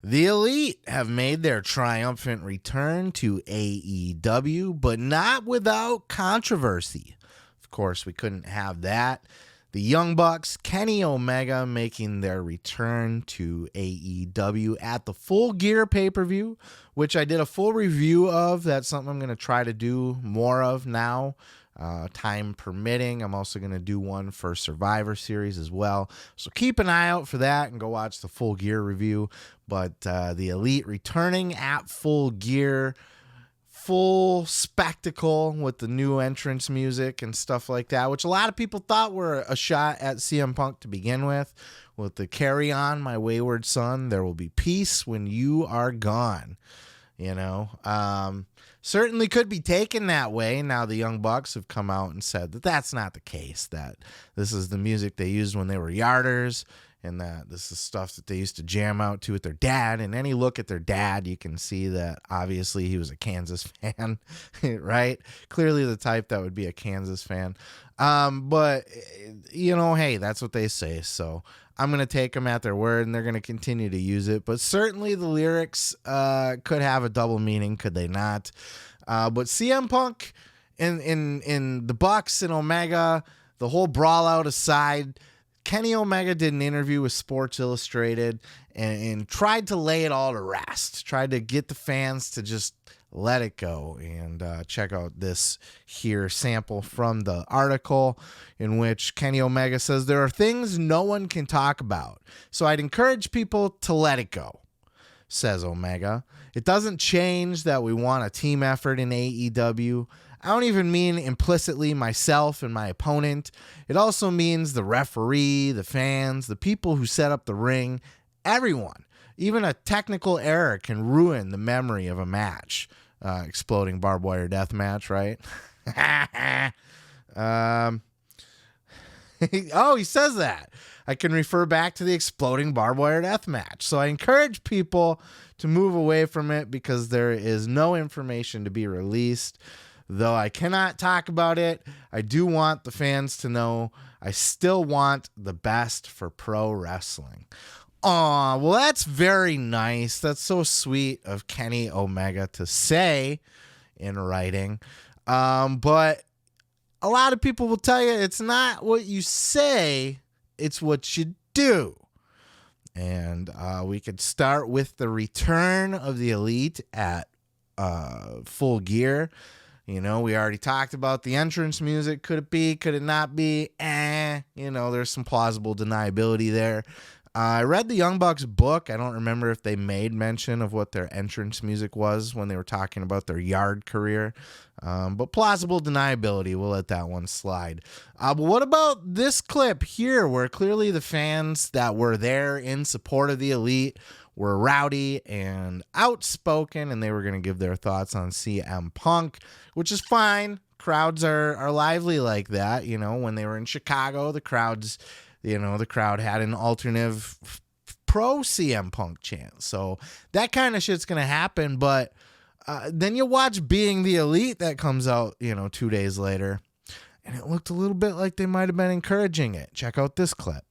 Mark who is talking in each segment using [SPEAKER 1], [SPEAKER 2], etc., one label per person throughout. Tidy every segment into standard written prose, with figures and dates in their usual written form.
[SPEAKER 1] The Elite have made their triumphant return to AEW, but not without controversy. Of course, we couldn't have that. The Young Bucks, Kenny Omega making their return to AEW at the Full Gear pay-per-view, which I did a full review of. That's something I'm going to try to do more of now, time permitting. I'm also going to do one for Survivor Series as well. So keep an eye out for that and go watch the Full Gear review. But the Elite returning at Full Gear, full spectacle with the new entrance music and stuff like that, which a lot of people thought were a shot at CM Punk to begin with the Carry On, My Wayward Son, There Will Be Peace When You Are Gone. You know, certainly could be taken that way. Now the Young Bucks have come out and said that that's not the case, that this is the music they used when they were yarders, and that this is stuff that they used to jam out to with their dad. And any look at their dad, you can see that obviously he was a Kansas fan, right? Clearly the type that would be a Kansas fan. But, you know, hey, that's what they say. So I'm going to take them at their word, and they're going to continue to use it. But certainly the lyrics could have a double meaning, could they not? But CM Punk in the Bucks and Omega, the whole brawl out aside, Kenny Omega did an interview with Sports Illustrated and tried to lay it all to rest, tried to get the fans to just let it go. And check out this here sample from the article in which Kenny Omega says, "There are things no one can talk about, so I'd encourage people to let it go," says Omega. "It doesn't change that we want a team effort in AEW. I don't even mean implicitly myself and my opponent. It also means the referee, the fans, the people who set up the ring, everyone. Even a technical error can ruin the memory of a match." Exploding barbed wire death match, right? Oh, he says that. "I can refer back to the exploding barbed wire death match. So I encourage people to move away from it because there is no information to be released. Though I cannot talk about it, I do want the fans to know I still want the best for pro wrestling." Aw, well, that's very nice. That's so sweet of Kenny Omega to say in writing. But a lot of people will tell you it's not what you say, it's what you do. And we could start with the return of the Elite at Full Gear. You know, we already talked about the entrance music. Could it be? Could it not be? You know, there's some plausible deniability there. I read the Young Bucks book. I don't remember if they made mention of what their entrance music was when they were talking about their yard career. But plausible deniability, we'll let that one slide. But what about this clip here where clearly the fans that were there in support of the Elite were rowdy and outspoken, and they were going to give their thoughts on CM Punk, which is fine. Crowds are lively like that. You know, when they were in Chicago, the crowd had an alternative pro CM Punk chant. So that kind of shit's going to happen. But then you watch Being the Elite that comes out, 2 days later, and it looked a little bit like they might have been encouraging it. Check out this clip.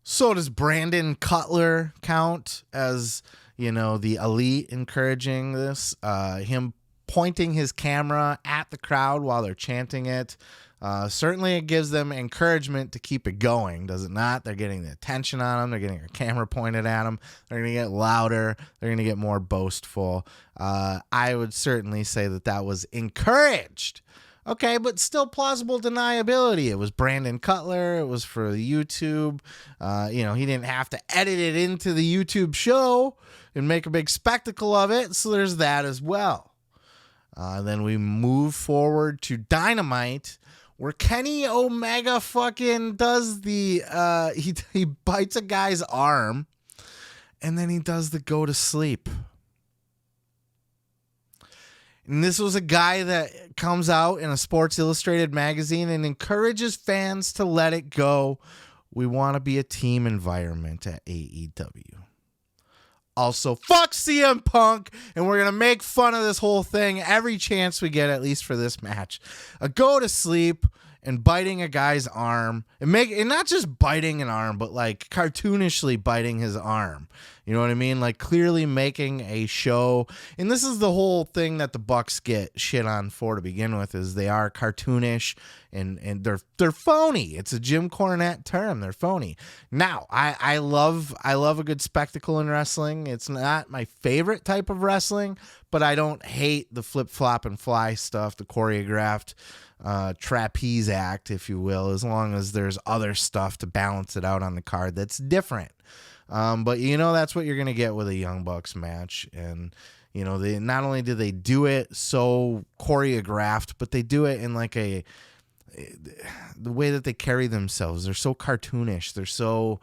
[SPEAKER 1] So does Brandon Cutler count as, the Elite encouraging this? Him pointing his camera at the crowd while they're chanting it. Certainly it gives them encouragement to keep it going, does it not? They're getting the attention on them. They're getting a camera pointed at them. They're going to get louder. They're going to get more boastful. I would certainly say that was encouraged. Okay, but still plausible deniability. It was Brandon Cutler. It was for the YouTube. He didn't have to edit it into the YouTube show and make a big spectacle of it. So there's that as well. Then we move forward to Dynamite, where Kenny Omega fucking does the, he bites a guy's arm, and then he does the go to sleep. And this was a guy that comes out in a Sports Illustrated magazine and encourages fans to let it go. We want to be a team environment at AEW. Also, fuck CM Punk, and we're going to make fun of this whole thing every chance we get, at least for this match. A go to sleep and biting a guy's arm, and not just biting an arm, but like cartoonishly biting his arm. You know what I mean? Like clearly making a show. And this is the whole thing that the Bucks get shit on for to begin with, is they are cartoonish and they're phony. It's a Jim Cornette term. They're phony. Now, I love a good spectacle in wrestling. It's not my favorite type of wrestling, but I don't hate the flip flop and fly stuff, the choreographed trapeze act, if you will, as long as there's other stuff to balance it out on the card that's different. But that's what you're going to get with a Young Bucks match. And, they not only do they do it so choreographed, but they do it in like the way that they carry themselves. They're so cartoonish. They're so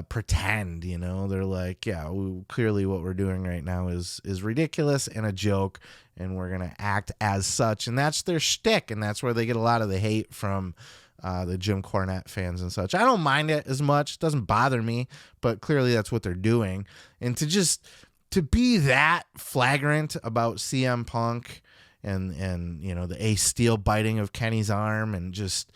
[SPEAKER 1] pretend, they're like, yeah, clearly what we're doing right now is ridiculous and a joke, and we're going to act as such. And that's their shtick. And that's where they get a lot of the hate from the Jim Cornette fans and such. I don't mind it as much. It doesn't bother me, but clearly that's what they're doing. And to be that flagrant about CM Punk and the Ace Steel biting of Kenny's arm, and just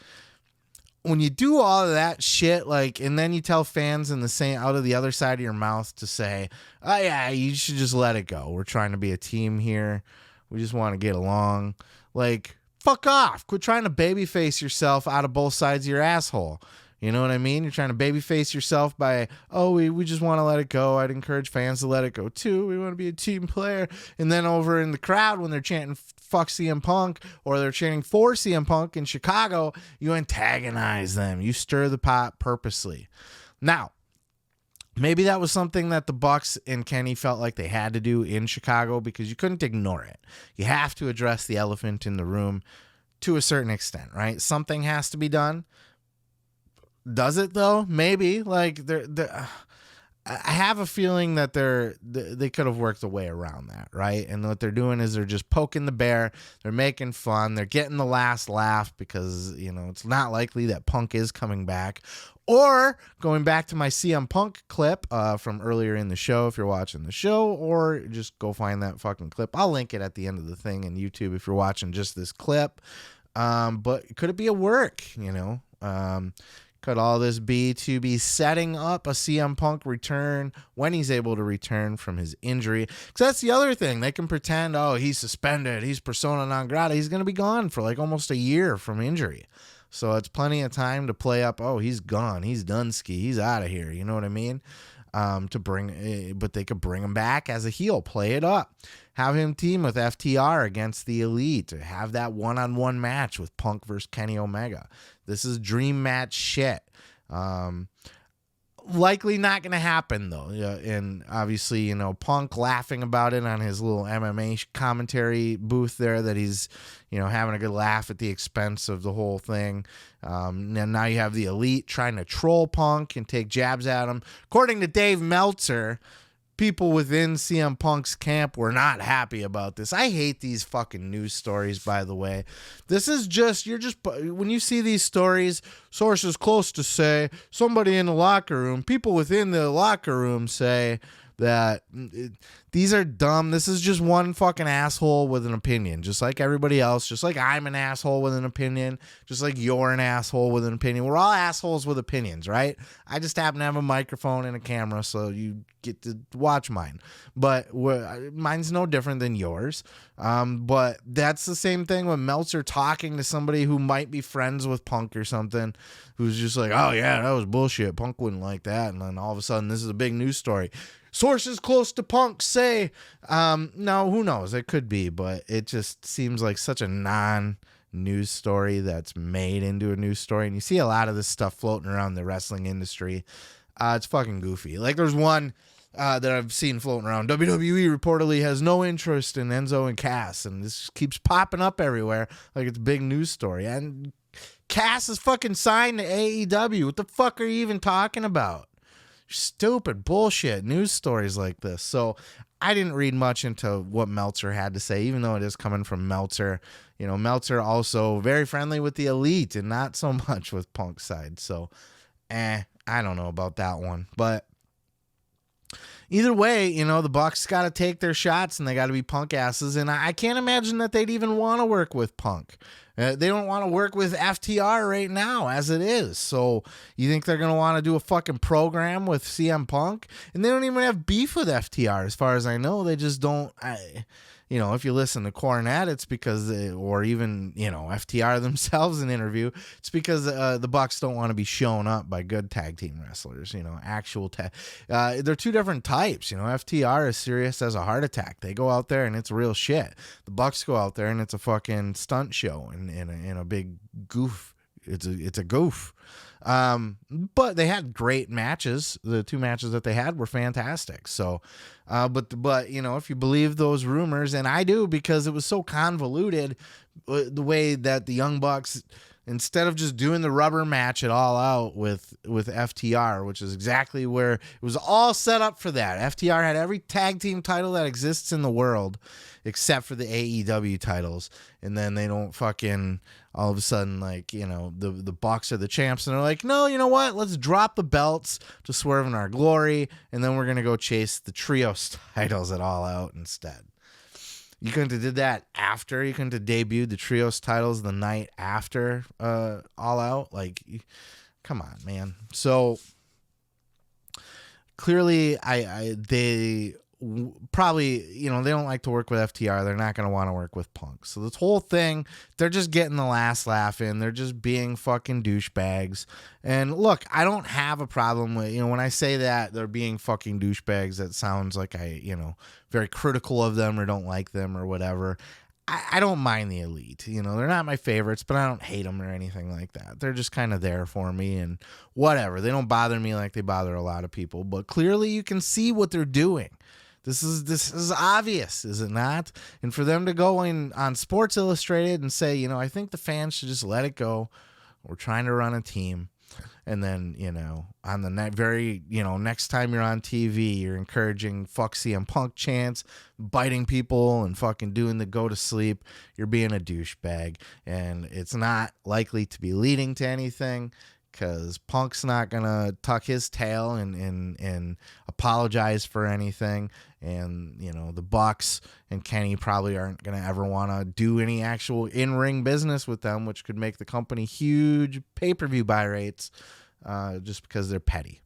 [SPEAKER 1] when you do all of that shit, like, and then you tell fans in the same, out of the other side of your mouth to say, oh yeah, you should just let it go. We're trying to be a team here. We just want to get along. Like, fuck off. Quit trying to babyface yourself out of both sides of your asshole. You know what I mean? You're trying to babyface yourself by, we just want to let it go. I'd encourage fans to let it go too. We want to be a team player. And then over in the crowd, when they're chanting fuck CM Punk, or they're chanting for CM Punk in Chicago, you antagonize them. You stir the pot purposely. Now, maybe that was something that the Bucks and Kenny felt like they had to do in Chicago, because you couldn't ignore it. You have to address the elephant in the room to a certain extent, right? Something has to be done. Does it though? Maybe. Like I have a feeling that they could have worked a way around that, right? And what they're doing is they're just poking the bear. They're making fun. They're getting the last laugh because, it's not likely that Punk is coming back. Or going back to my CM Punk clip from earlier in the show, if you're watching the show, or just go find that fucking clip. I'll link it at the end of the thing in YouTube if you're watching just this clip. But could it be a work, Could all this be to be setting up a CM Punk return when he's able to return from his injury? Because that's the other thing. They can pretend, he's suspended, he's persona non grata. He's going to be gone for like almost a year from injury. So it's plenty of time to play up, he's gone, he's done ski, he's out of here. You know what I mean? But they could bring him back as a heel, play it up. Have him team with FTR against the Elite. Have that one-on-one match with Punk versus Kenny Omega. This is dream match shit. Likely not going to happen, though. And obviously, Punk laughing about it on his little MMA commentary booth there, that he's, having a good laugh at the expense of the whole thing. And now you have the Elite trying to troll Punk and take jabs at him. According to Dave Meltzer, people within CM Punk's camp were not happy about this. I hate these fucking news stories, by the way. This is when you see these stories, sources close to say, somebody in the locker room, people within the locker room say that these are dumb. This is just one fucking asshole with an opinion, just like everybody else, just like I'm an asshole with an opinion, just like you're an asshole with an opinion. We're all assholes with opinions, right? I just happen to have a microphone and a camera, so you get to watch mine. But mine's no different than yours. But that's the same thing when Meltzer talking to somebody who might be friends with Punk or something, who's just like, oh yeah, that was bullshit. Punk wouldn't like that. And then all of a sudden, this is a big news story. Sources close to Punk say, no, who knows? It could be, but it just seems like such a non-news story that's made into a news story. And you see a lot of this stuff floating around the wrestling industry. It's fucking goofy. Like there's one that I've seen floating around. WWE reportedly has no interest in Enzo and Cass, and this keeps popping up everywhere like it's a big news story. And Cass is fucking signed to AEW. What the fuck are you even talking about? Stupid bullshit news stories like this. So I didn't read much into what Meltzer had to say, even though it is coming from Meltzer. Meltzer also very friendly with the Elite and not so much with Punk's side. So, I don't know about that one. But either way, you know, the Bucks got to take their shots and they got to be Punk asses. And I can't imagine that they'd even want to work with Punk. They don't want to work with FTR right now as it is. So you think they're going to want to do a fucking program with CM Punk? And they don't even have beef with FTR as far as I know. They just don't. You know, if you listen to Cornette, it's because, or even, you know, FTR themselves in interview, it's because the Bucks don't want to be shown up by good tag team wrestlers, you know, actual they're two different types. You know, FTR is serious as a heart attack. They go out there and it's real shit. The Bucks go out there and it's a fucking stunt show and a big goof. It's a goof. But they had great matches. The two matches that they had were fantastic. So, but you know, if you believe those rumors, and I do, because it was so convoluted, the way that the Young Bucks, instead of just doing the rubber match at All Out with FTR, which is exactly where it was all set up for that. FTR had every tag team title that exists in the world except for the AEW titles. And then they don't fucking all of a sudden, like, you know, the Bucks are the champs and they're like, no, you know what? Let's drop the belts to Swerve in Our Glory. And then we're going to go chase the trios titles at All Out instead. You couldn't have did that after. You couldn't have debuted the trios titles the night after All Out. Like, come on, man. So clearly, they probably, you know, they don't like to work with FTR. They're not going to want to work with Punk. So this whole thing, they're just getting the last laugh in. They're just being fucking douchebags. And look, I don't have a problem with, you know, when I say that they're being fucking douchebags, that sounds like I, you know, very critical of them or don't like them or whatever. I don't mind the Elite. You know, they're not my favorites, but I don't hate them or anything like that. They're just kind of there for me and whatever. They don't bother me like they bother a lot of people, but clearly you can see what they're doing. This is obvious, is it not? And for them to go in on Sports Illustrated and say, you know, I think the fans should just let it go. We're trying to run a team. And then, you know, on the next time you're on TV, you're encouraging fuck CM Punk chants, biting people and fucking doing the go to sleep. You're being a douchebag. And it's not likely to be leading to anything, because Punk's not going to tuck his tail and apologize for anything. And, you know, the Bucks and Kenny probably aren't going to ever want to do any actual in-ring business with them, which could make the company huge pay-per-view buy rates just because they're petty.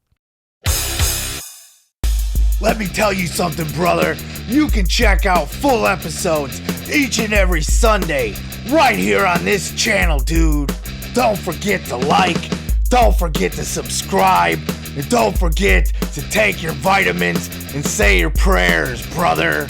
[SPEAKER 2] Let me tell you something, brother. You can check out full episodes each and every Sunday right here on this channel, dude. Don't forget to like. Don't forget to subscribe, and don't forget to take your vitamins and say your prayers, brother.